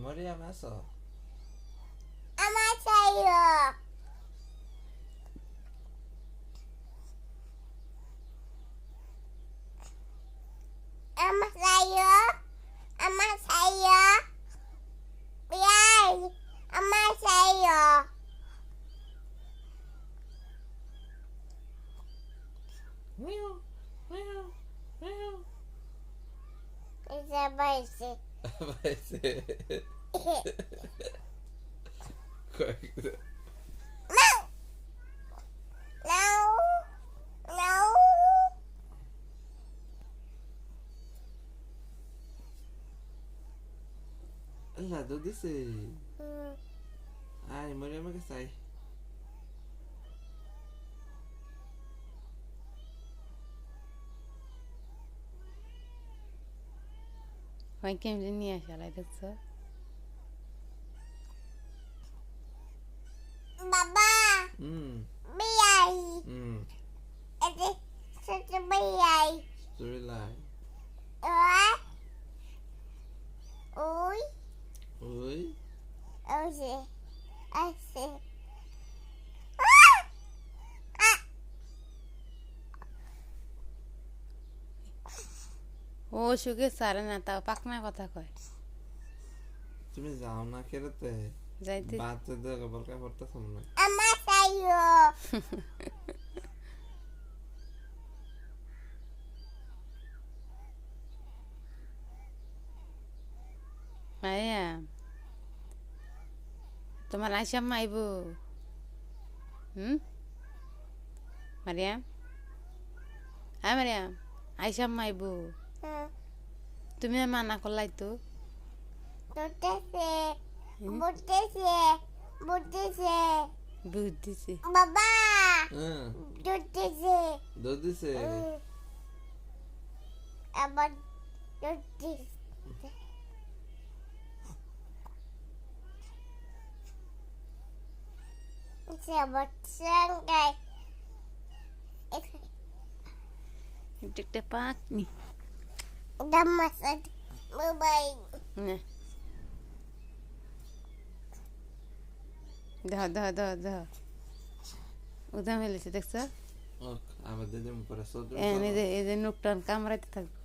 মরিয়াম আসো। আমার চাইও আমার চাইও আমার চাইও বিয়াই আমার চাইও মিউ মিউ মিউ। এটা বাইছে পাইছে। কয়েকটা। নাও নাও নাও আল্লাহ দুধ দিছে। আয় মরিয়ামের কাছে আয়। হয় কেমনি নিয়ে আসালাই দেখছো বাবা হুম বিয়াই হুম। এটা ছোট বিয়াই চুরিলাই। ওই ওই ওই আছে ও সুখে সারে না তাও পাকনা কথা কয় তুমি যাও না খেলতে। যাইতে বাচ্চা দেখো বলকা পড়তেছ না। আমার চাইও মায়া তোমার আইসাম আইব মারিয়াম হ্যাঁ মারিয়াম আইসাম আইব তুমি মানা করলাই তো বুঝতেছে বুঝতেছে বুঝতেছে বুঝতেছি বাবা হ্যাঁ বুঝতেছে দুধ দিছে। আবার বুঝতেছে আবার সঙ্গাই একটা একটা পাকনি দামাসাদ মোবাইল না দেহ দেহ দেহ দেহ উদা মেলেছে দেখছো আবার দিদি পরে সহ্য এই যে নোকটান কামড়াইতে থাকবে